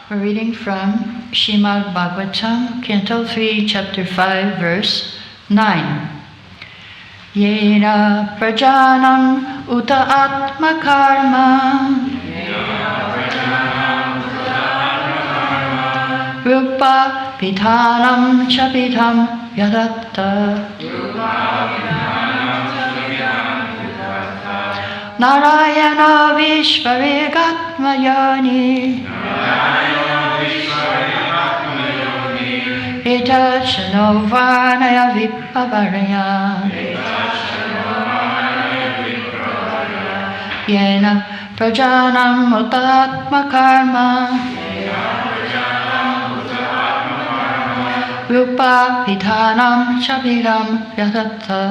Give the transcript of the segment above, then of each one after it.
We're reading from Srimad Bhagavatam, Canto 3, Chapter 5, Verse 9. Yena prajanam uta atma karma rupa pithanam chapitam yadatta Narayana Vishvaregatmayani Etachano Varnaya Vipavaraya Yena Prajanam Utatma Karma Rupa Pithanam Chapiram Yadatta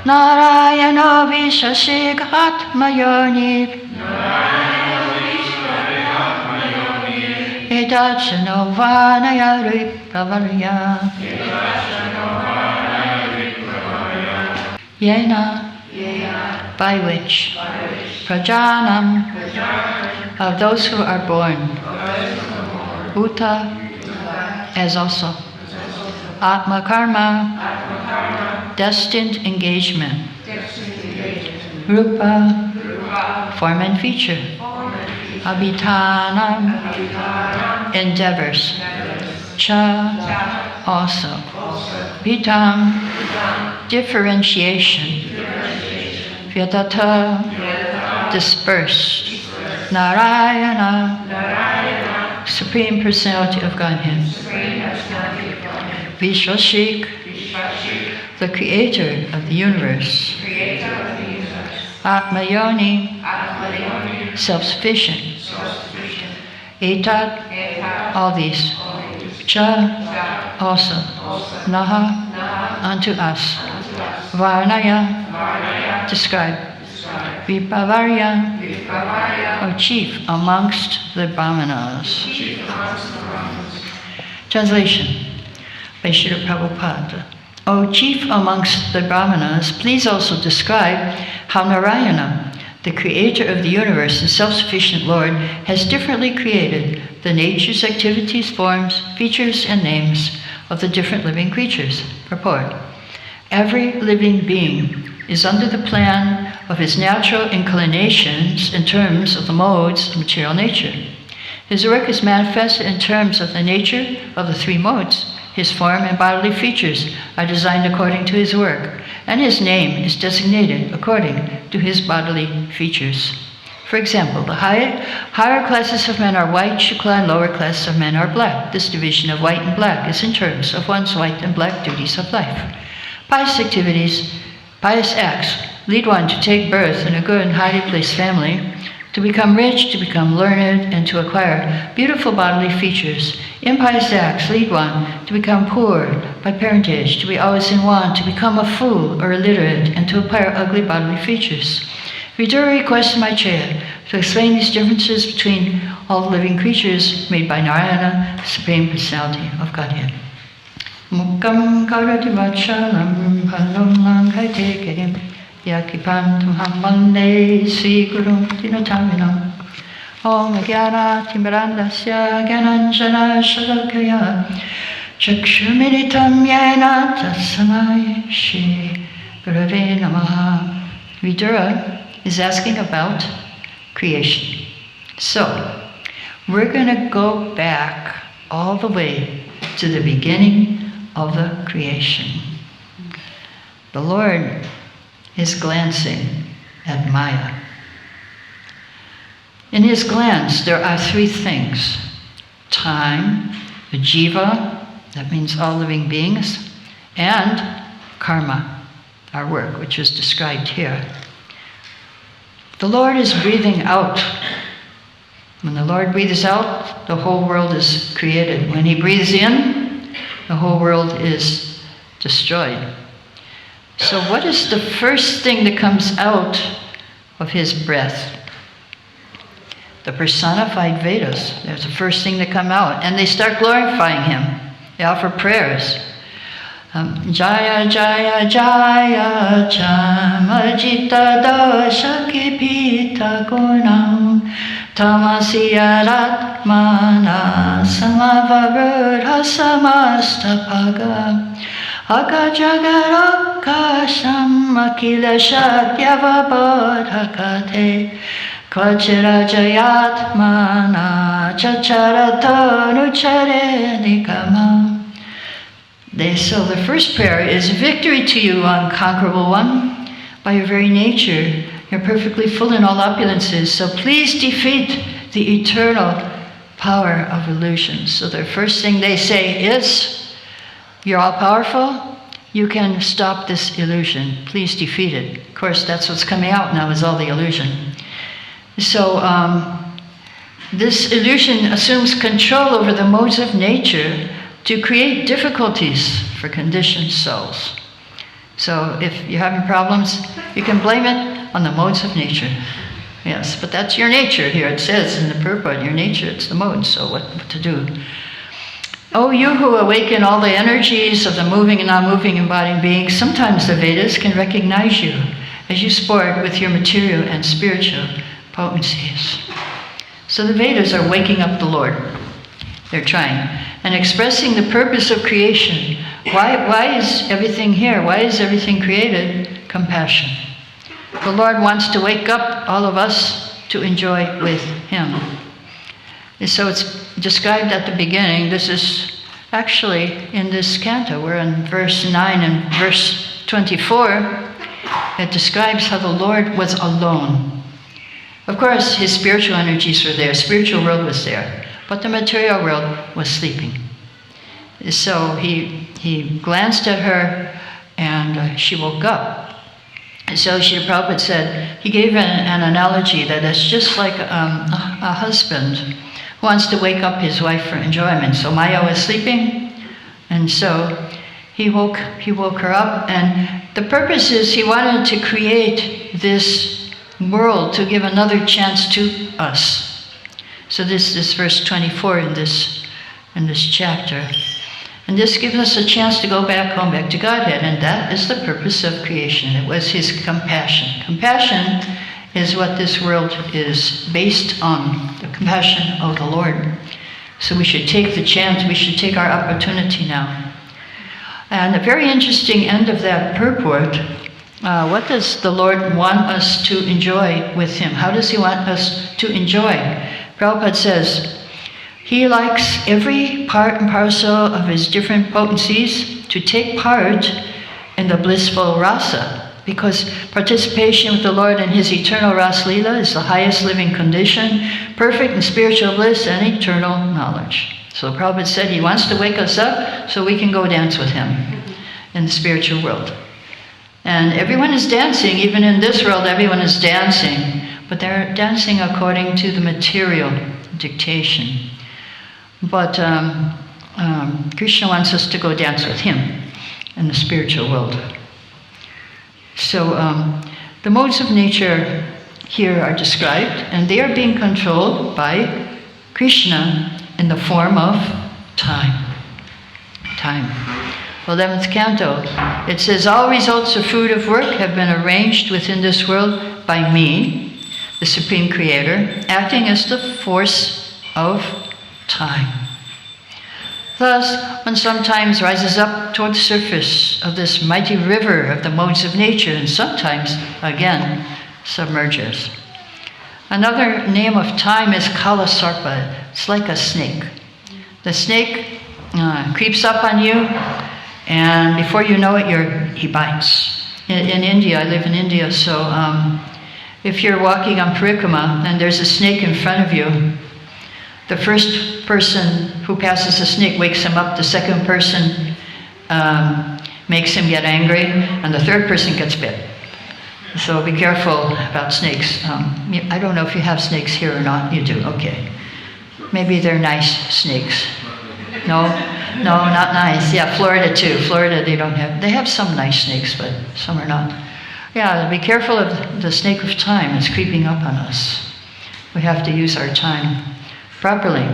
Narayana Vishvaregatmayani Etachano Varnaya Vipavaraya Yena, by which, prajanam, of those who are born, uta, as also, atma karma, destined engagement, rupa, form and feature, abhitanam, endeavors, cha, also, vitam, differentiation, vyadata, dispersed, Narayana, Supreme Personality of Godhead, Vishvashik, the Creator of the universe, Atmayoni, self-sufficient, Etat, all these, Cha, also, Naha, unto us, Varnaya, describe, Vipavarya, or chief amongst the Brahmanas. Translation by Srila Prabhupada. O chief amongst the Brahmanas, please also describe how Narayana, the creator of the universe and self-sufficient Lord, has differently created the natures, activities, forms, features, and names of the different living creatures. Purport. Every living being is under the plan of his natural inclinations in terms of the modes of material nature. His work is manifested in terms of the nature of the three modes. His form and bodily features are designed according to his work, and his name is designated according to his bodily features. For example, the higher classes of men are white, Shukla, and lower classes of men are black. This division of white and black is in terms of one's white and black duties of life. Pious activities, pious acts, lead one to take birth in a good and highly placed family, to become rich, to become learned, and to acquire beautiful bodily features. Impious acts lead one to become poor by parentage, to be always in want, to become a fool or illiterate, and to acquire ugly bodily features. Vidura requested my chair to explain these differences between all living creatures made by Narayana, Supreme Personality of Godhead. Mukam karati vachalam palam langhaite kerim yakipantam hamande sri guru dinotaminam om gyana timbrandasya gyananjana shalakaya chakshuminitam yena tasmai shri gurave namaha. Vidura is asking about creation. So, we're going to go back all the way to the beginning of the creation. The Lord is glancing at Maya. In his glance, there are three things: time, the jiva, that means all living beings, and karma, our work, which is described here. The Lord is breathing out. When the Lord breathes out, the whole world is created. When he breathes in, the whole world is destroyed. So what is the first thing that comes out of his breath? The personified Vedas. That's the first thing that come out. And they start glorifying him. They offer prayers. Jaya Jaya Jaya Chamajita Dosha Kipita Gunam Tamasya Ratmana Samavarudha Samastapaga Akajagarokasham Akila Shakyavabodhakate Kachirajayatmana Chacharathanuchare Nikama. So the first prayer is, victory to you, unconquerable one. By your very nature, you're perfectly full in all opulences, so please defeat the eternal power of illusion. So the first thing they say is, you're all powerful, you can stop this illusion, please defeat it. Of course, that's what's coming out now, is all the illusion. So this illusion assumes control over the modes of nature to create difficulties for conditioned souls. So if you're having problems, you can blame it on the modes of nature. Yes, but that's your nature here. It says in the purport, your nature, it's the modes, so what to do? Oh, you who awaken all the energies of the moving and non-moving embodied beings, sometimes the Vedas can recognize you as you sport with your material and spiritual potencies. So the Vedas are waking up the Lord. They're trying. And expressing the purpose of creation. Why is everything here? Why is everything created? Compassion. The Lord wants to wake up all of us to enjoy with Him. And so it's described at the beginning. This is actually in this canto. We're in verse 9 and verse 24. It describes how the Lord was alone. Of course, His spiritual energies were there. Spiritual world was there. But the material world was sleeping. So he glanced at her and she woke up. And so Srila Prabhupada said, he gave an analogy that it's just like a husband who wants to wake up his wife for enjoyment. So Maya was sleeping, and so he woke her up, and the purpose is he wanted to create this world to give another chance to us. So this is verse 24 in this chapter. And this gives us a chance to go back home, back to Godhead, and that is the purpose of creation. It was His compassion. Compassion is what this world is based on, the compassion of the Lord. So we should take the chance, we should take our opportunity now. And a very interesting end of that purport, what does the Lord want us to enjoy with Him? How does He want us to enjoy? Prabhupada says, He likes every part and parcel of His different potencies to take part in the blissful rasa, because participation with the Lord in His eternal Ras Leela is the highest living condition, perfect in spiritual bliss and eternal knowledge. So Prabhupada said He wants to wake us up so we can go dance with Him in the spiritual world. And everyone is dancing, even in this world everyone is dancing, but they're dancing according to the material dictation. But Krishna wants us to go dance with Him in the spiritual world. So the modes of nature here are described, and they are being controlled by Krishna in the form of time. Time. 11th canto, it says, all results of fruit of work have been arranged within this world by me, the Supreme Creator, acting as the force of time. Thus, one sometimes rises up toward the surface of this mighty river of the modes of nature, and sometimes, again, submerges. Another name of time is Kalasarpa. It's like a snake. The snake creeps up on you, and before you know it, he bites. In India, I live in India, so if you're walking on parikrama and there's a snake in front of you, the first person who passes the snake wakes him up, the second person makes him get angry, and the third person gets bit. So be careful about snakes. I don't know if you have snakes here or not. You do, okay. Maybe they're nice snakes. No, not nice. Yeah, Florida too. Florida, they have some nice snakes, but some are not. Yeah, be careful of the snake of time that's creeping up on us. We have to use our time properly.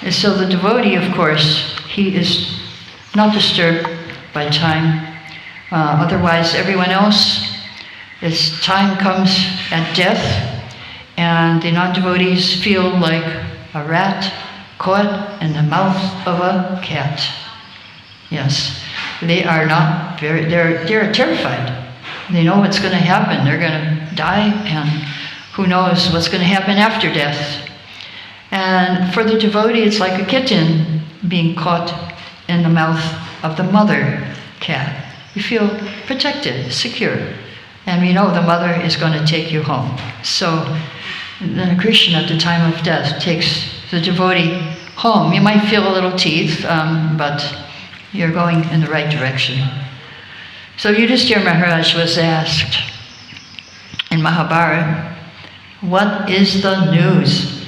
And so the devotee, of course, he is not disturbed by time. Otherwise, everyone else, as time comes at death, and the non-devotees feel like a rat caught in the mouth of a cat. Yes, they are not they're terrified. They know what's going to happen. They're going to die, and who knows what's going to happen after death. And for the devotee, it's like a kitten being caught in the mouth of the mother cat. You feel protected, secure, and we know the mother is going to take you home. So then Krishna at the time of death takes the devotee home. You might feel a little teeth, but you're going in the right direction. So Yudhishthira Maharaj was asked in Mahabharata, what is the news?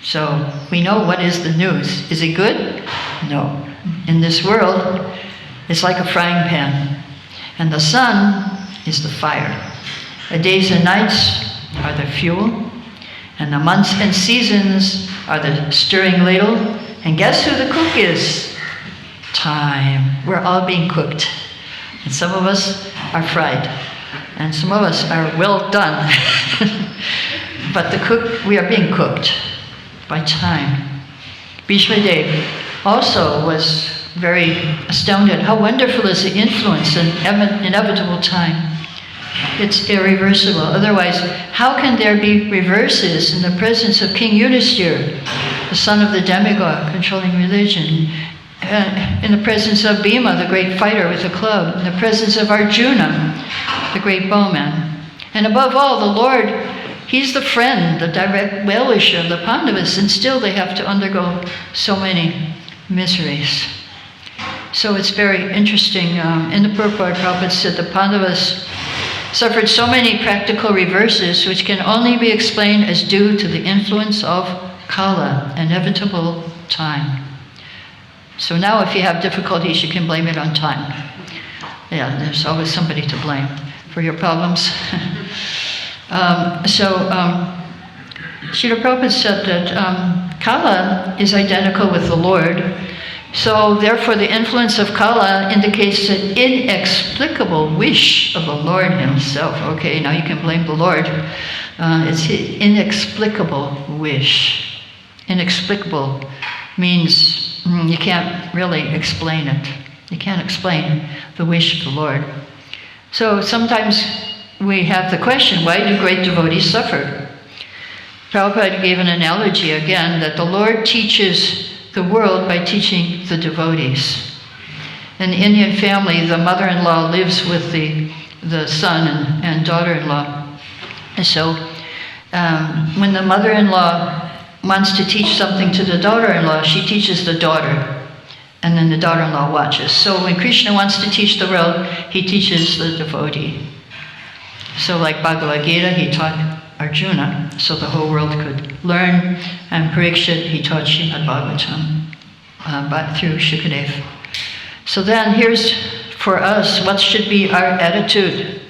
So we know what is the news. Is it good? No. In this world, it's like a frying pan, and the sun is the fire. The days and nights are the fuel, and the months and seasons are the stirring ladle. And guess who the cook is? Time. We're all being cooked. And some of us are fried, and some of us are well done. But we are being cooked by time. Bhishma Dev also was very astounded. How wonderful is the influence and inevitable time. It's irreversible. Otherwise, how can there be reverses in the presence of King Yudhishthira, the son of the demigod controlling religion, in the presence of Bhima, the great fighter with a club, in the presence of Arjuna, the great bowman, and above all, the Lord, he's the friend, the direct well-wisher of the Pandavas, and still they have to undergo so many miseries. So it's very interesting. In the purport, Prabhupada said the Pandavas suffered so many practical reverses which can only be explained as due to the influence of Kala, inevitable time. So now if you have difficulties, you can blame it on time. Yeah, there's always somebody to blame for your problems. Srila Prabhupada said that Kala is identical with the Lord. So therefore the influence of Kala indicates an inexplicable wish of the Lord himself. Okay, now you can blame the Lord. It's an inexplicable wish. Inexplicable means you can't really explain it. You can't explain the wish of the Lord. So sometimes we have the question, why do great devotees suffer? Prabhupada gave an analogy again that the Lord teaches the world by teaching the devotees. In the Indian family, the mother-in-law lives with the son and daughter-in-law. And so when the mother-in-law wants to teach something to the daughter-in-law, she teaches the daughter, and then the daughter-in-law watches. So when Krishna wants to teach the world, he teaches the devotee. So like Bhagavad Gita, he taught Arjuna, so the whole world could learn, and Parikshit, he taught Srimad Bhagavatam through Shukadev. So then here's for us, what should be our attitude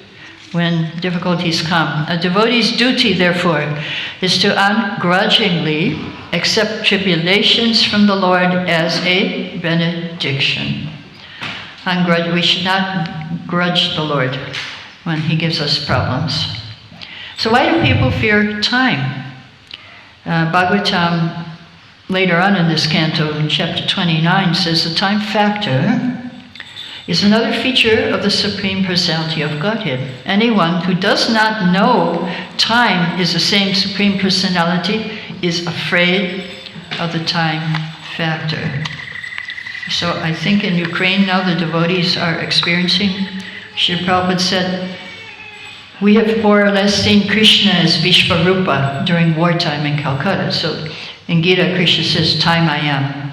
when difficulties come? A devotee's duty, therefore, is to ungrudgingly accept tribulations from the Lord as a benediction. We should not grudge the Lord when he gives us problems. So why do people fear time? Bhagavatam, later on in this canto, in chapter 29, says the time factor is another feature of the Supreme Personality of Godhead. Anyone who does not know time is the same Supreme Personality is afraid of the time factor. So I think in Ukraine now the devotees are experiencing, Srila Prabhupada said, we have more or less seen Krishna as Vishvarupa during wartime in Calcutta. So in Gita, Krishna says, time I am.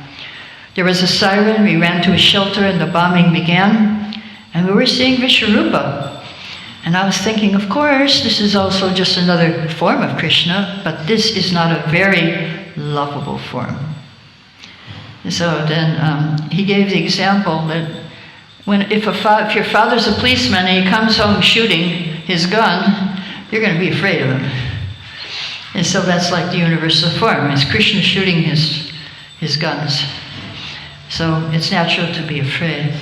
There was a siren, we ran to a shelter and the bombing began, and we were seeing Vishvarupa. And I was thinking, of course, this is also just another form of Krishna, but this is not a very lovable form. So then he gave the example that if your father's a policeman and he comes home shooting his gun, you're going to be afraid of him. And so that's like the universal form. It's Krishna shooting his guns. So So it's natural to be afraid.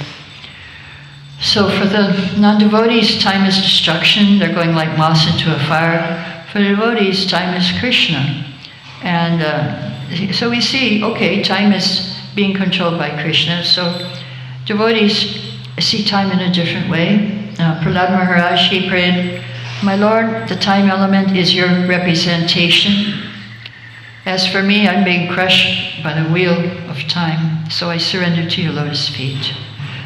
So for the non-devotees, time is destruction. They're going like moths into a fire. For the devotees, time is Krishna. And so we see, okay, time is being controlled by Krishna. So devotees see time in a different way. Prahlad Maharaj, he prayed, "My Lord, the time element is your representation. As for me, I'm being crushed by the wheel of time, so I surrender to your lotus feet."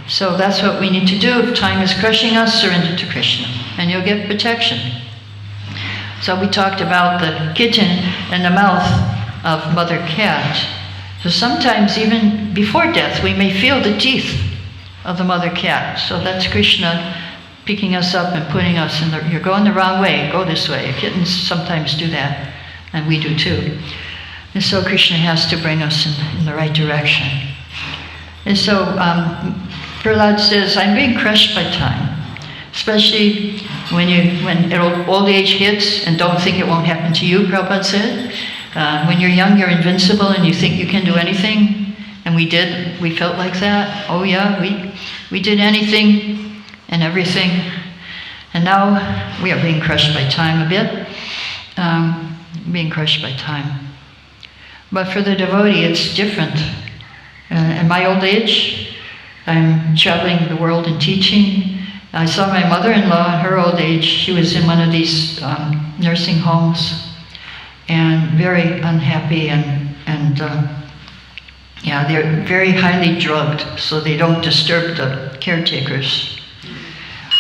So that's what we need to do. If time is crushing us, surrender to Krishna, and you'll get protection. So we talked about the kitten in the mouth of mother cat. So sometimes even before death, we may feel the teeth of the mother cat. So that's Krishna picking us up and putting us in you're going the wrong way, go this way. Kittens sometimes do that, and we do too. And so Krishna has to bring us in the right direction. And so Prahlad says, "I'm being crushed by time, especially when old age hits, and don't think it won't happen to you," Prabhupada said. When you're young, you're invincible and you think you can do anything. And we did. We felt like that. Oh yeah, we did anything and everything. And now we are being crushed by time a bit. Being crushed by time. But for the devotee, it's different. In my old age, I'm traveling the world and teaching. I saw my mother-in-law in her old age. She was in one of these nursing homes and very unhappy and they're very highly drugged, so they don't disturb the caretakers.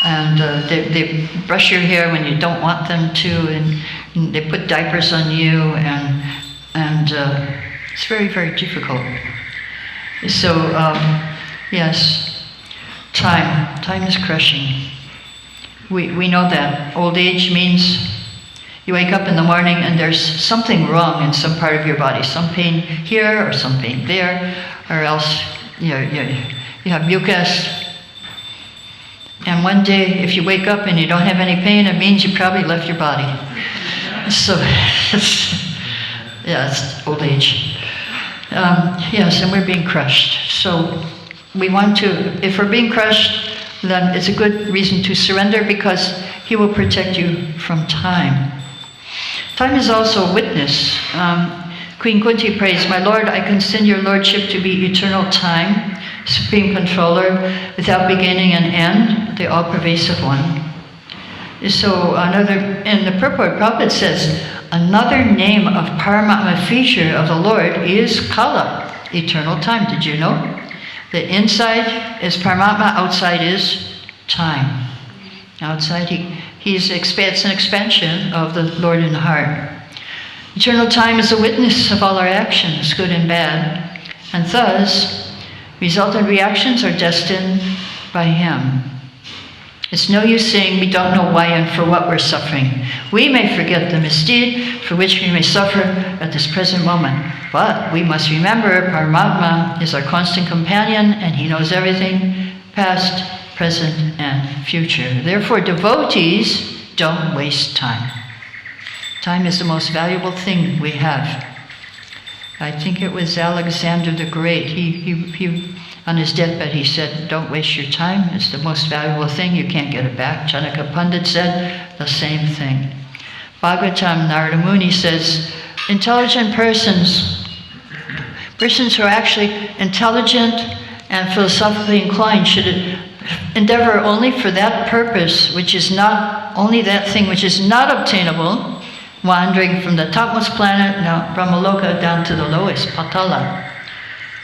And they brush your hair when you don't want them to, and they put diapers on you, and it's very, very difficult. So, yes, time is crushing. We know that. Old age means you wake up in the morning and there's something wrong in some part of your body, some pain here or some pain there, or else you have mucus. And one day, if you wake up and you don't have any pain, it means you probably left your body. So, it's old age. Yes, and we're being crushed. So we want to, if we're being crushed, then it's a good reason to surrender, because he will protect you from time. Time is also a witness. Queen Kunti prays, "My Lord, I consent your lordship to be eternal time, supreme controller, without beginning and end, the all-pervasive one." So in the purport, Prabhupada says, another name of Paramatma feature of the Lord is Kala, eternal time. Did you know? The inside is Paramatma, outside is time. Outside, it's an expansion of the Lord in the heart. Eternal time is a witness of all our actions, good and bad, and thus, resultant reactions are destined by him. It's no use saying we don't know why and for what we're suffering. We may forget the misdeed for which we may suffer at this present moment. But we must remember Paramatma is our constant companion, and he knows everything, past, present, and future. Therefore, devotees don't waste time. Time is the most valuable thing we have. I think it was Alexander the Great. He on his deathbed, he said, "Don't waste your time. It's the most valuable thing. You can't get it back." Chanaka Pandit said the same thing. Bhagavatam, Narada Muni says, intelligent persons who are actually intelligent and philosophically inclined should endeavor only for that purpose, which is not only that thing which is not obtainable, wandering from the topmost planet, now Brahmaloka, down to the lowest, Patala.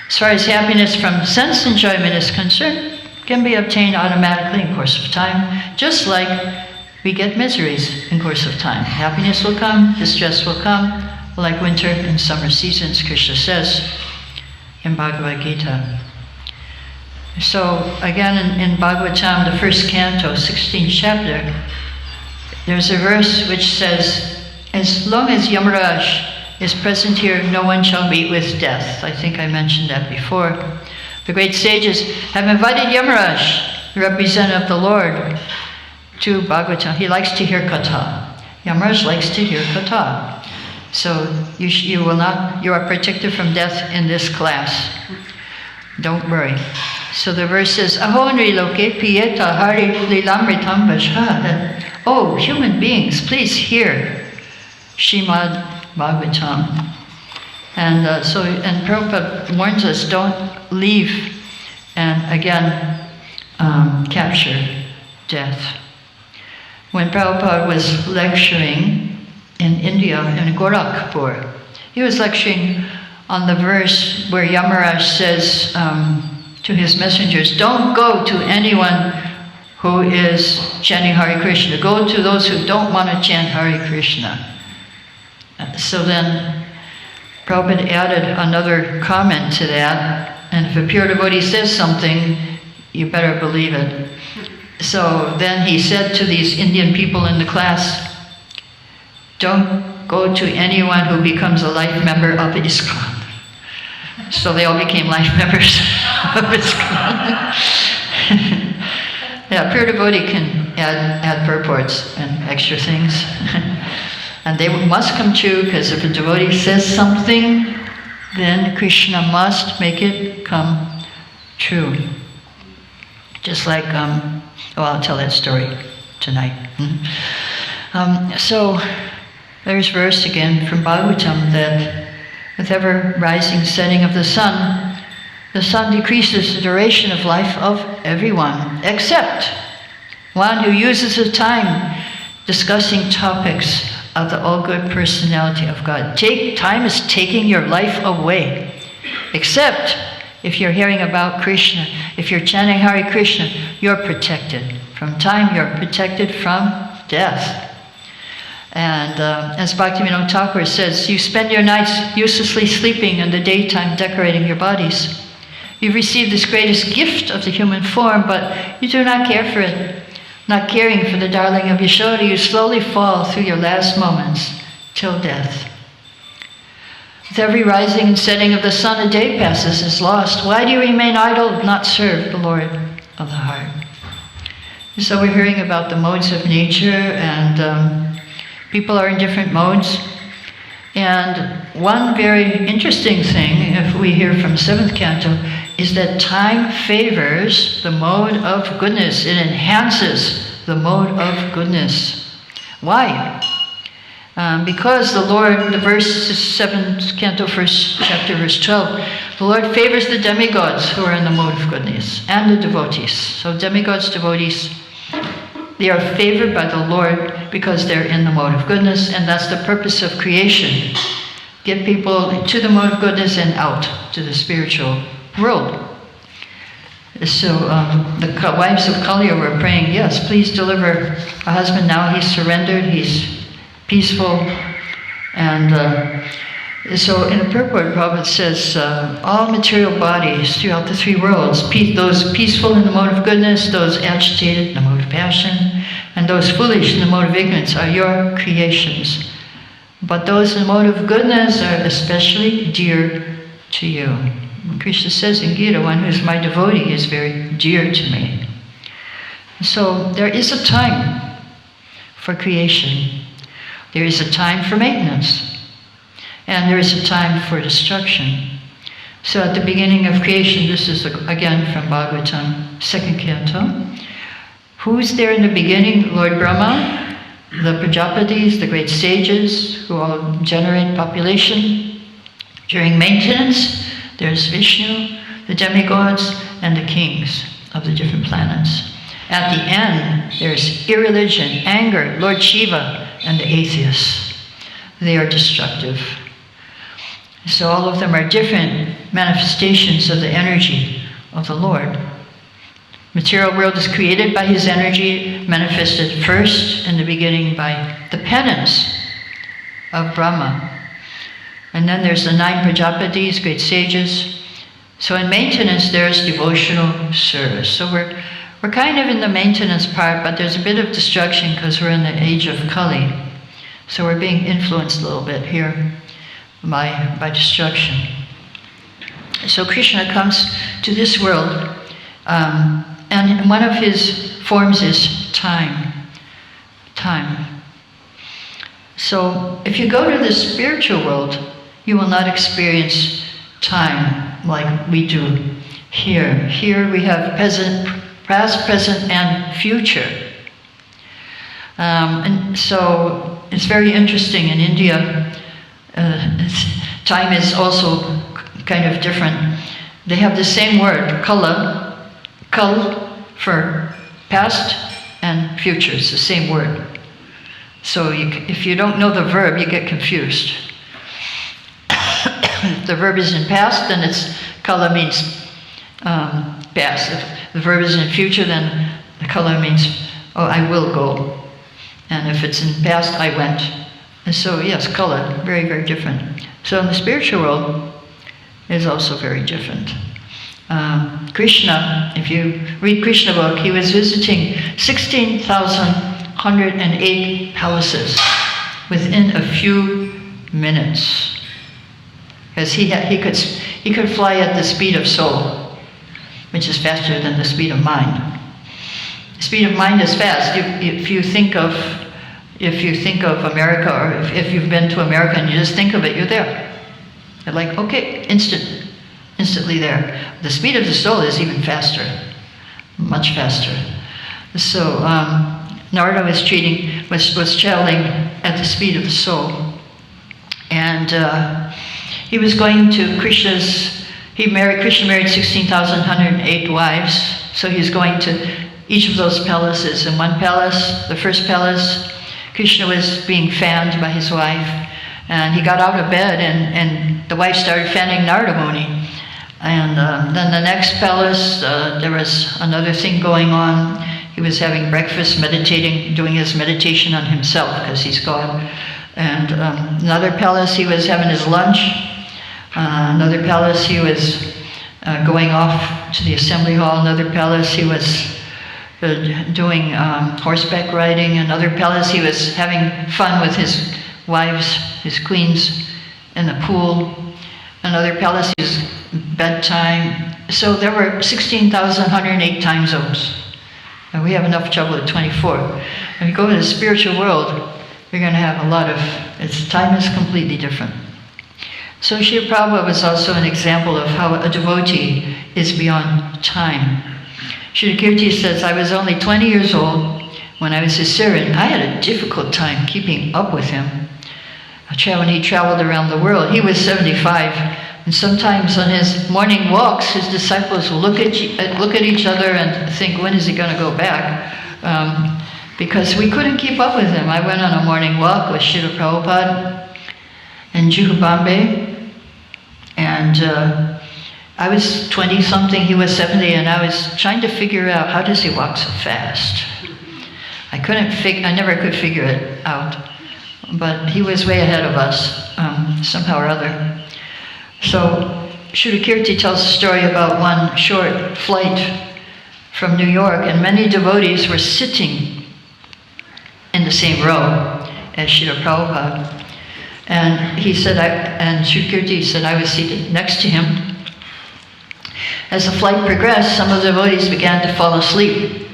As far as happiness from sense enjoyment is concerned, can be obtained automatically in course of time, just like we get miseries in course of time. Happiness will come, distress will come, like winter and summer seasons, Krishna says in Bhagavad Gita. So again, in Bhagavatam, the first canto, 16th chapter, there's a verse which says, "As long as Yamaraj is present here, no one shall meet with death." I think I mentioned that before. The great sages have invited Yamaraj, the representative of the Lord, to Bhagavatam. He likes to hear katha. Yamaraj likes to hear katha. So you are protected from death in this class. Don't worry. So the verse says, Ahonri loke pieta hari lilamritam vajha. Oh, human beings, please hear Srimad Bhagavatam. And Prabhupada warns us, don't leave and again capture death. When Prabhupada was lecturing in India, in Gorakhpur, he was lecturing on the verse where Yamaraj says to his messengers, don't go to anyone who is chanting Hare Krishna. Go to those who don't want to chant Hare Krishna. So then Prabhupada added another comment to that, and if a pure devotee says something, you better believe it. So then he said to these Indian people in the class, don't go to anyone who becomes a life member of ISKCON. So they all became life members of ISKCON. Yeah, pure devotee can add purports and extra things. And they must come true, because if a devotee says something, then Krishna must make it come true. Just like, I'll tell that story tonight. So there's verse again from Bhagavatam that with ever rising setting of the sun decreases the duration of life of everyone, except one who uses the time discussing topics of the all-good personality of God. Time is taking your life away. Except if you're hearing about Krishna, if you're chanting Hare Krishna, you're protected from time, you're protected from death. And as Bhaktivinoda Thakur says, you spend your nights uselessly sleeping and the daytime decorating your bodies. You've received this greatest gift of the human form, but you do not care for it. Not caring for the darling of Yashoda, you slowly fall through your last moments till death. With every rising and setting of the sun, a day passes, is lost. Why do you remain idle, not serve the Lord of the heart? And so we're hearing about the modes of nature, and people are in different modes. And one very interesting thing, if we hear from 7th canto, is that time favors the mode of goodness. It enhances the mode of goodness. Why? Because the Lord, the verse is 7th canto, 1st chapter, verse 12, the Lord favors the demigods who are in the mode of goodness, and the devotees. So demigods, devotees, they are favored by the Lord because they're in the mode of goodness, and that's the purpose of creation. Get people to the mode of goodness and out to the spiritual world. So the wives of Kali were praying, yes, please deliver a husband now. He's surrendered, he's peaceful. And so in the purport, Prabhupada says, all material bodies throughout the three worlds, those peaceful in the mode of goodness, those agitated in the mode of passion, and those foolish in the mode of ignorance are your creations. But those in the mode of goodness are especially dear to you. Krishna says in Gita, one who is my devotee is very dear to me. So there is a time for creation. There is a time for maintenance. And there is a time for destruction. So at the beginning of creation, this is again from Bhagavatam, 2nd canto. Who's there in the beginning? Lord Brahma, the Prajapatis, the great sages who all generate population. During maintenance, there's Vishnu, the demigods, and the kings of the different planets. At the end, there's irreligion, anger, Lord Shiva, and the atheists. They are destructive. So all of them are different manifestations of the energy of the Lord. Material world is created by his energy, manifested first in the beginning by the penance of Brahma. And then there's the 9 Prajapatis, great sages. So in maintenance, there's devotional service. So we're kind of in the maintenance part, but there's a bit of destruction because we're in the age of Kali. So we're being influenced a little bit here by destruction. So Krishna comes to this world, and one of his forms is time. Time. So if you go to the spiritual world, you will not experience time like we do Here we have past, present, and future. And so it's very interesting in India. Time is also kind of different. They have the same word, kala, kal for past and future. It's the same word. So if you don't know the verb, you get confused. If the verb is in past, then it's kala means past. If the verb is in future, then the kala means, oh, I will go. And if it's in past, I went. And so, yes, kala, very, very different. So in the spiritual world, is also very different. Krishna, if you read Krishna book, he was visiting 16,108 palaces within a few minutes. Because he could fly at the speed of soul, which is faster than the speed of mind. The speed of mind is fast. If you think of America, or if you've been to America and you just think of it, you're there. You're like, okay, instantly there. The speed of the soul is even faster, much faster. So Narada was traveling at the speed of the soul, and he was going to Krishna married 16,108 wives, so he's going to each of those palaces. In one palace, the first palace, Krishna was being fanned by his wife, and he got out of bed, and the wife started fanning Narada Muni. And then the next palace, there was another thing going on. He was having breakfast, meditating, doing his meditation on himself, because he's God. And another palace, he was having his lunch. Another palace, he was going off to the assembly hall. Another palace, he was doing horseback riding. Another palace, he was having fun with his wives, his queens, in the pool. Another palace, he was bedtime. So there were 16,108 time zones. And we have enough trouble at 24. When you go to the spiritual world, you're going to have a lot of, time is completely different. So Srila Prabhupada was also an example of how a devotee is beyond time. Srila Kirti says, I was only 20 years old when I was a Syrian. I had a difficult time keeping up with him. When he traveled around the world, he was 75. And sometimes on his morning walks, his disciples will look at each other and think, when is he going to go back? Because we couldn't keep up with him. I went on a morning walk with Srila Prabhupada in Juhu Bombay, and I was 20-something, he was 70, and I was trying to figure out, how does he walk so fast? I never could figure it out, but he was way ahead of us, somehow or other. So Srila Kirti tells a story about one short flight from New York, and many devotees were sitting in the same row as Srila Prabhupada. And he said, and Srila Kirti said, I was seated next to him. As the flight progressed, some of the devotees began to fall asleep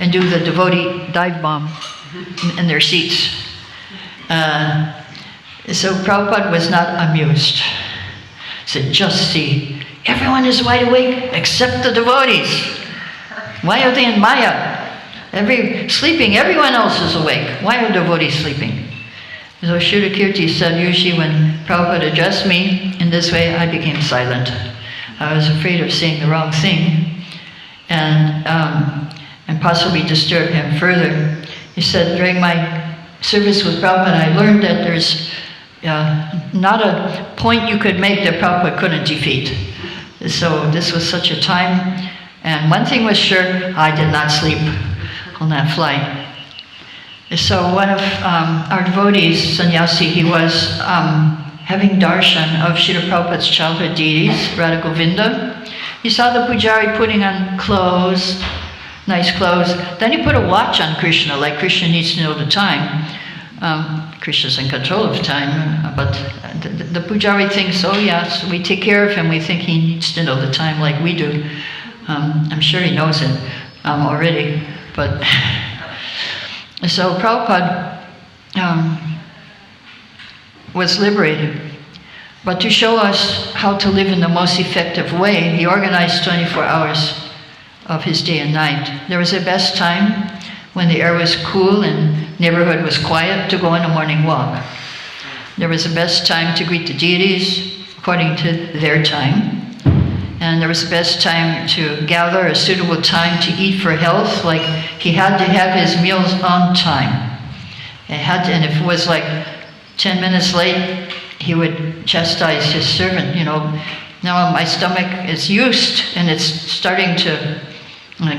and do the devotee dive bomb in their seats. So Prabhupada was not amused. He said, just see, everyone is wide awake except the devotees. Why are they in Maya? Sleeping, everyone else is awake. Why are devotees sleeping? So Srila Kirti said, usually when Prabhupada addressed me in this way, I became silent. I was afraid of saying the wrong thing and possibly disturb him further. He said, during my service with Prabhupada, I learned that there's not a point you could make that Prabhupada couldn't defeat. So this was such a time. And one thing was sure, I did not sleep on that flight. So one of our devotees, sannyasi, he was having darshan of Srila Prabhupada's childhood deities, Radha Govinda. He saw the pujari putting on clothes, nice clothes. Then he put a watch on Krishna, like Krishna needs to know the time. Krishna's in control of time, but the pujari thinks, oh yes, we take care of him, we think he needs to know the time like we do. I'm sure he knows it already, but so Prabhupada was liberated But to show us how to live in the most effective way, he organized 24 hours of his day and night. There was a best time when the air was cool and neighborhood was quiet to go on a morning walk. There was the best time to greet the deities according to their time. And there was the best time to gather, a suitable time to eat for health. Like he had to have his meals on time. And if it was like 10 minutes late, he would chastise his servant, now my stomach is used and it's starting to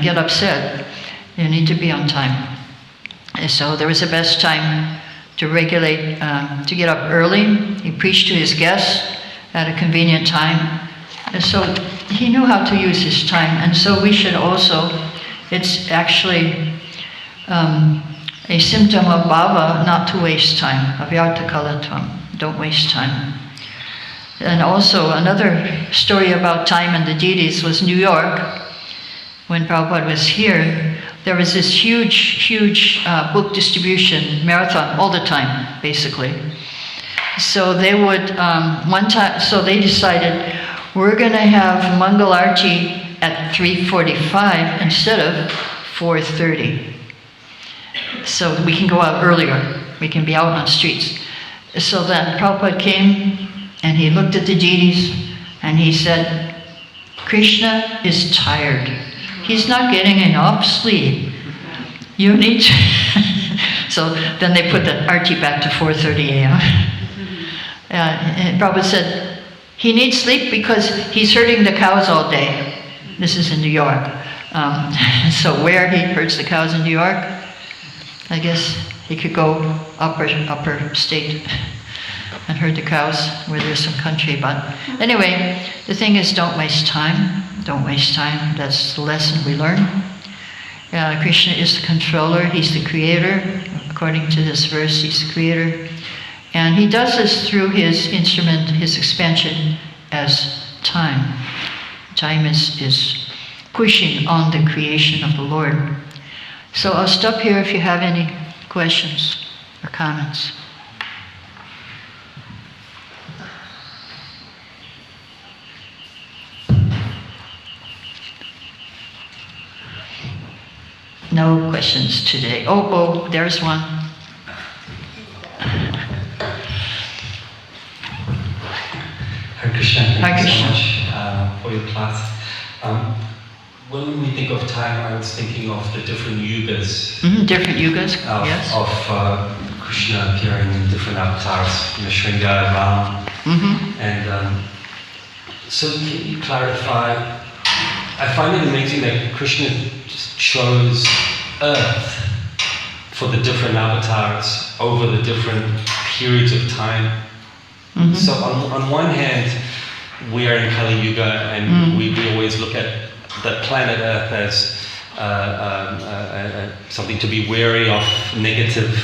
get upset. You need to be on time. And so there was the best time to regulate, to get up early. He preached to his guests at a convenient time. And so he knew how to use his time. And so we should also, it's actually a symptom of bhava not to waste time, avyartha kalatvam, don't waste time. And also another story about time and the deities was New York. When Prabhupada was here, there was this huge book distribution marathon all the time, basically. So they would, so they decided, we're going to have Mangal Arti at 3:45 instead of 4:30. So we can go out earlier. We can be out on streets. So then Prabhupada came and he looked at the deities and he said, Krishna is tired. He's not getting enough sleep. You need to. So then they put the arti back to 4:30 a.m. And Prabhupada said, he needs sleep because he's herding the cows all day. This is in New York. So where he herds the cows in New York, I guess he could go upper state and herd the cows where there's some country. But anyway, the thing is, don't waste time. Don't waste time. That's the lesson we learn. Krishna is the controller. He's the creator. According to this verse, he's the creator. And he does this through his instrument, his expansion as time. Time is pushing on the creation of the Lord. So I'll stop here if you have any questions or comments. No questions today. Oh, there's one. Hare Krishna, Hare thank you Krishna. so much for your class. When we think of time, I was thinking of the different yugas. Different yugas, yes. Of Krishna appearing in different avatars, Shringa, Ram. And so can you clarify? I find it amazing that Krishna just chose Earth for the different avatars over the different periods of time. So on one hand, we are in Kali Yuga, and we always look at the planet Earth as something to be wary of, negative.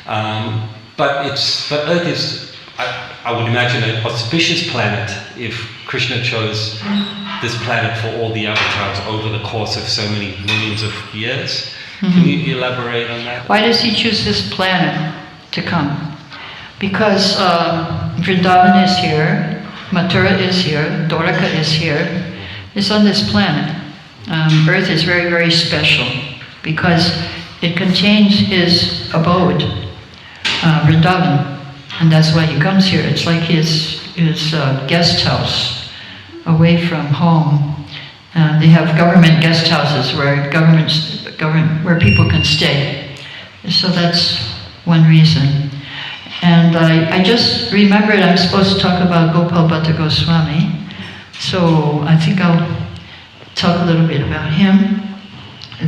But Earth is, I would imagine, an auspicious planet if Krishna chose this planet for all the avatars over the course of so many millions of years. Can you elaborate on that? Why does he choose this planet to come? Because Vrindavan is here, Mathura is here, Dwaraka is here. It's on this planet. Earth is very, very special because it contains his abode, Vrindavan, and that's why he comes here. It's like his guest house, away from home. They have government guest houses where where people can stay. So that's one reason. And I just remembered I'm supposed to talk about Gopal Bhatta Goswami. So I think I'll talk a little bit about him.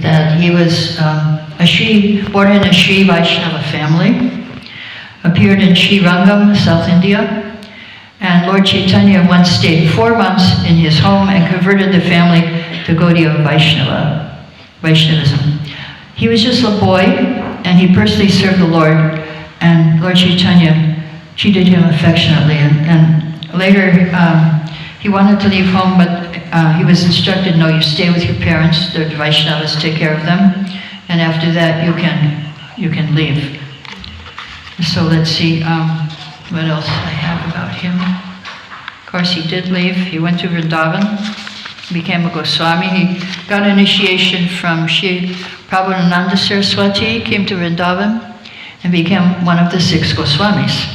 That he was born in a Sri Vaishnava family, appeared in Sri Rangam, South India, and Lord Chaitanya once stayed 4 months in his home and converted the family to Gaudiya Vaishnavism. He was just a boy, and he personally served the Lord, and Lord Chaitanya treated him affectionately. And later, he wanted to leave home, but he was instructed, no, you stay with your parents, the Vaishnavas, take care of them, and after that you can leave. So let's see what else I have about him. course, he did leave. He went to Vrindavan, became a Goswami. He got initiation from Sri Prabhupada Saraswati, came to Vrindavan, and became one of the 6 Goswamis.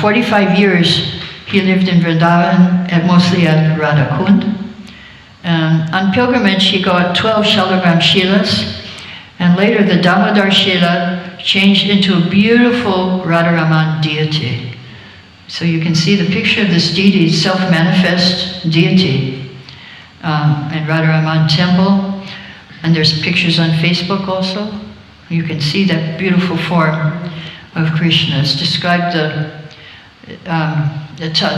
45 years he lived in Vrindavan, mostly at Radha Kund. On pilgrimage, he got 12 Shalagram Shilas, and later the Damodar Shila changed into a beautiful Radharaman deity. So you can see the picture of this deity, self-manifest deity, in Radharaman Temple, and there's pictures on Facebook also. You can see that beautiful form of Krishna. It's described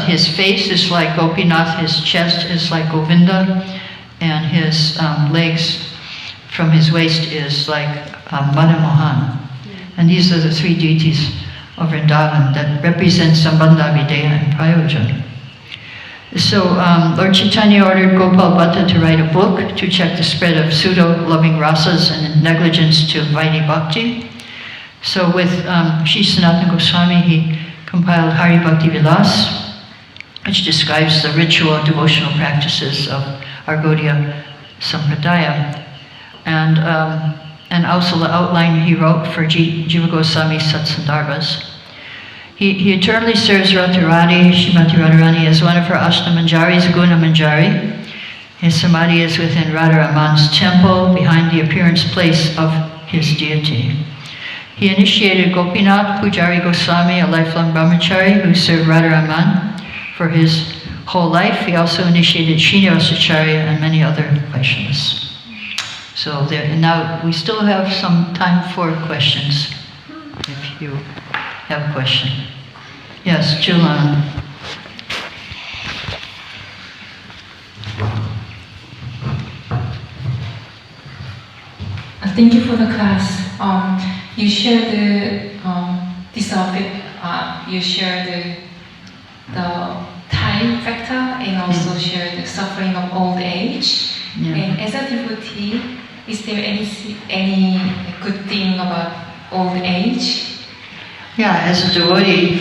his face is like Gopinath, his chest is like Govinda, and his legs from his waist is like Madan Mohan. And these are the 3 deities of Vrindavan that represent Sambandha, Videha, and Prayojan. So Lord Chaitanya ordered Gopal Bhatta to write a book to check the spread of pseudo-loving rasas and negligence to Vaidhi Bhakti. So with Sri Sanatana Goswami, he compiled Hari Bhakti Vilas, which describes the ritual and devotional practices of our Gaudiya Sampradaya. And also the outline he wrote for Jiva Goswami Satsandarbhas. He eternally serves Radharani, Srimati Radharani, as one of her Ashtamanjaris, Guna Manjari. His samadhi is within Radharaman's temple, behind the appearance place of his deity. He initiated Gopinath Pujari Goswami, a lifelong brahmachari who served Radharaman for his whole life. He also initiated Srinivasacharya and many other Vaishnavas. So now we still have some time for questions, if you have a question. Yes, Julan. Thank you for the class. You shared this topic. You shared the time factor and also shared the suffering of old age. Yeah. And as a devotee, is there any good thing about old age? Yeah, as a devotee,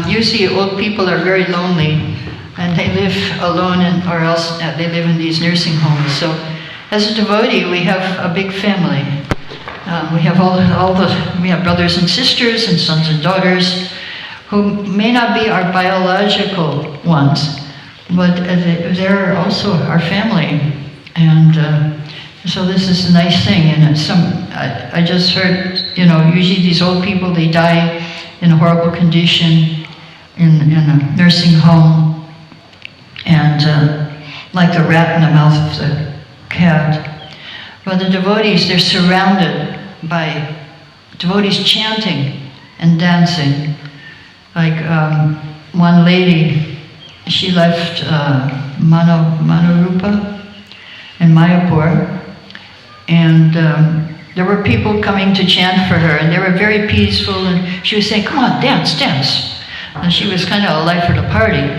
usually old people are very lonely, and they live alone, or else they live in these nursing homes. So, as a devotee, we have a big family. We have we have brothers and sisters and sons and daughters, who may not be our biological ones, but they're also our family, and so this is a nice thing. And I just heard, usually these old people, they die in a horrible condition in a nursing home, and like the rat in the mouth of the cat. But the devotees, they're surrounded by devotees chanting and dancing. Like one lady, she left Manarupa in Mayapur, and there were people coming to chant for her, and they were very peaceful, and she was saying, "Come on, dance, dance." And she was kind of a life of the party.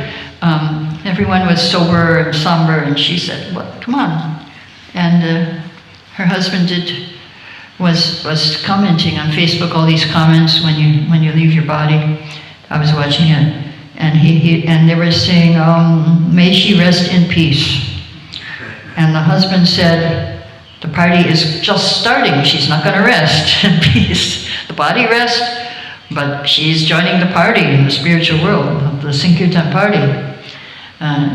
Everyone was sober and somber, and she said, "Well, come on." And her husband was commenting on Facebook, all these comments when you leave your body. I was watching it, and they were saying, "May she rest in peace." And the husband said, "The party is just starting. She's not going to rest in peace. The body rests, but she's joining the party in the spiritual world, the Sankirtan party.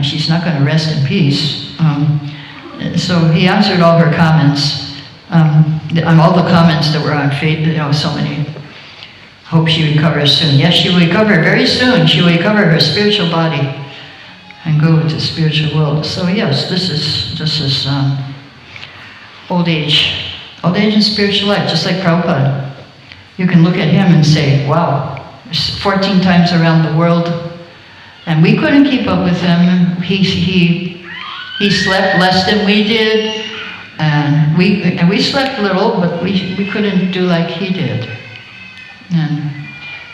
She's not going to rest in peace." So he answered all her comments, on all the comments that were on Facebook, so many. Hope she recovers soon. Yes, she will recover very soon. She will recover her spiritual body and go to the spiritual world. So yes, this is old age. Old age and spiritual life, just like Prabhupada. You can look at him and say, wow, 14 times around the world, and we couldn't keep up with him. He slept less than we did, and we slept little, but we couldn't do like he did. And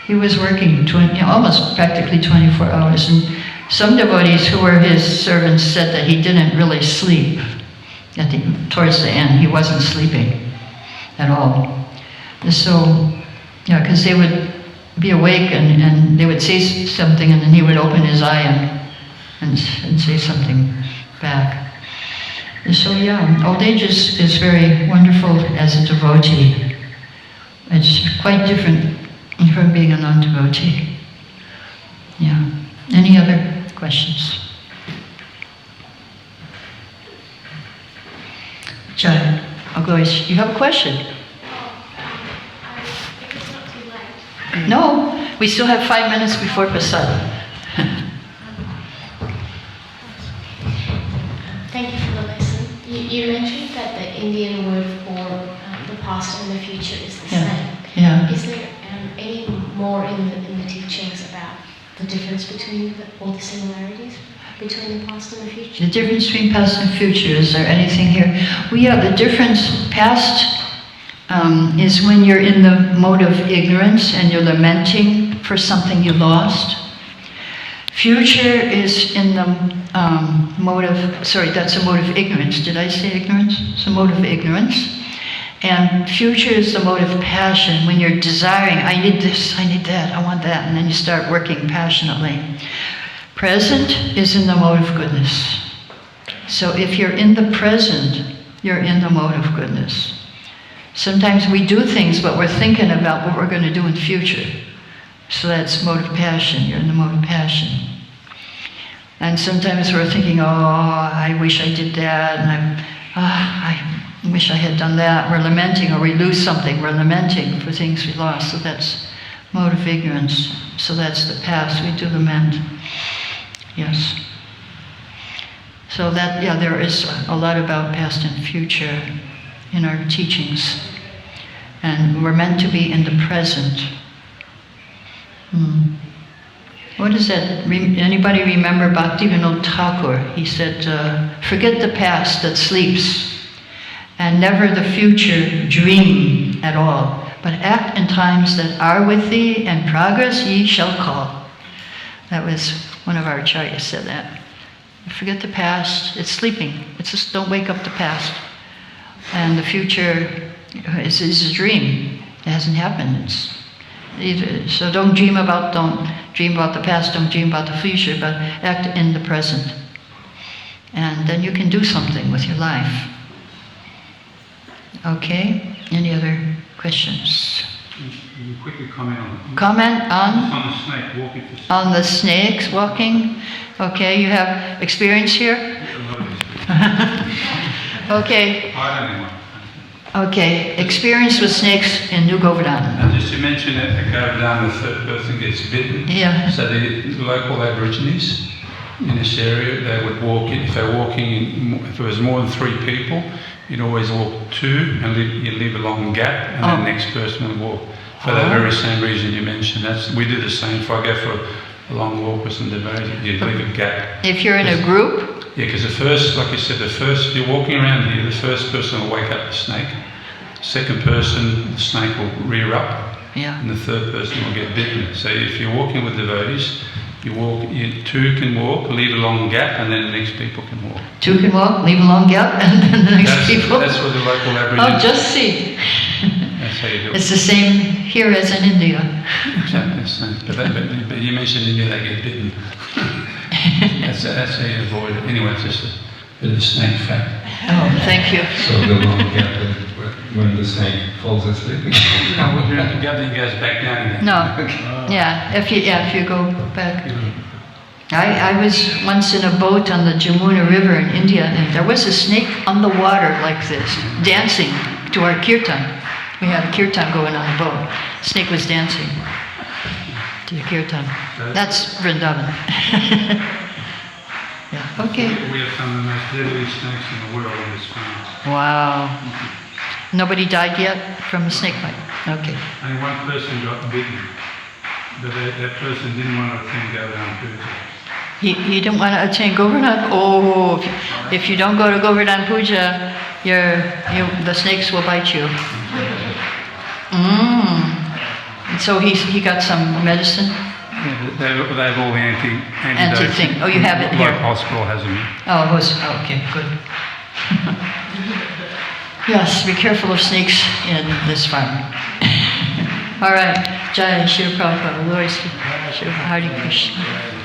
he was working almost practically 24 hours. And some devotees who were his servants said that he didn't really sleep. Towards the end, he wasn't sleeping at all. And so, because they would be awake, and they would say something, and then he would open his eye and say something back. And so yeah, old age is very wonderful as a devotee. It's quite different from being a non-devotee. Yeah. Any other questions? Jai, Agois, you have a question? If it's not too late. No, we still have 5 minutes before Prasad. Thank you for the lesson. You mentioned that the Indian word for the past and the future is the same. Yeah. Is there any more in the teachings about the difference between all the similarities between the past and the future? The difference between past and future, is there anything here? Well, yeah, the difference, past is when you're in the mode of ignorance and you're lamenting for something you lost. Future is in the mode of, sorry, that's a mode of ignorance. Did I say ignorance? It's a mode of ignorance. And future is the mode of passion, when you're desiring, I need this, I need that, I want that, and then you start working passionately. Present is in the mode of goodness. So if you're in the present, you're in the mode of goodness. Sometimes we do things, but we're thinking about what we're going to do in the future. So that's mode of passion, you're in the mode of passion. And sometimes we're thinking, oh, I wish I did that, and I wish I had done that. We're lamenting, or we lose something, we're lamenting for things we lost. So that's mode of ignorance. So that's the past, we do lament. Yes. So that, yeah, there is a lot about past and future in our teachings. And we're meant to be in the present. What is that? Anybody remember Bhaktivinoda Thakur? He said, forget the past that sleeps, and never the future dream at all, but act in times that are with thee, and progress ye shall call. That was one of our acharyas said that. Forget the past, it's sleeping. It's just, don't wake up the past. And the future is a dream. It hasn't happened. So don't dream about the past, don't dream about the future, but act in the present. And then you can do something with your life. Okay, any other questions? You quickly comment on On the snake walking. On the snakes walking? Okay, you have experience here? Okay. I don't know. Okay, experience with snakes in New Govardhana. And just to mention that at Govardhana, the third person gets bitten. Yeah. So the local Aborigines in this area, they would walk in, if they're walking, if there was more than 3 people, you'd always walk 2 and you leave a long gap, and the next person would walk. For that very same reason you mentioned. We do the same. If I go for a long walk with some devotees, you leave a gap. If you're in a group? Yeah, because the first, like you said, you're walking around here, the first person will wake up the snake. Second person, the snake will rear up. Yeah. And the third person will get bitten. So if you're walking with devotees, you 2 can walk, leave a long gap, and then the next people can walk. 2 can walk, leave a long gap, and then the next people. That's what the local Aborigines. Oh, just see. That's how you do it. It's the same here as in India. Exactly the same. But you mentioned India, they get bitten. That's how you avoid it. Anyway, it's just a bit of snake fact. Oh, thank you. So the long gap when the snake falls asleep? No, when you're at the gap, then it goes back down again. No. Yeah, if you go back. I was once in a boat on the Jamuna River in India, and there was a snake on the water like this, dancing to our kirtan. We had a kirtan going on the boat. Snake was dancing to the kirtan. That's Vrindavan. Yeah, okay. We have some of the most deadly snakes in the world in this farm. Wow. Nobody died yet from a snake bite? Okay. Only one person got bitten, but that person didn't want to attend Govardhana Puja. He didn't want to attend Govardhana? Oh, if you don't go to Govardhana Puja, the snakes will bite you. So he got some medicine? Yeah, they have all the antidotes. Anti-thing. Oh, you have it here. Like hospital has them. Oh, okay, good. Yes, be careful of snakes in this farm. All right. Jai Shri Prabhupada. Glory to Shri Hare Krishna.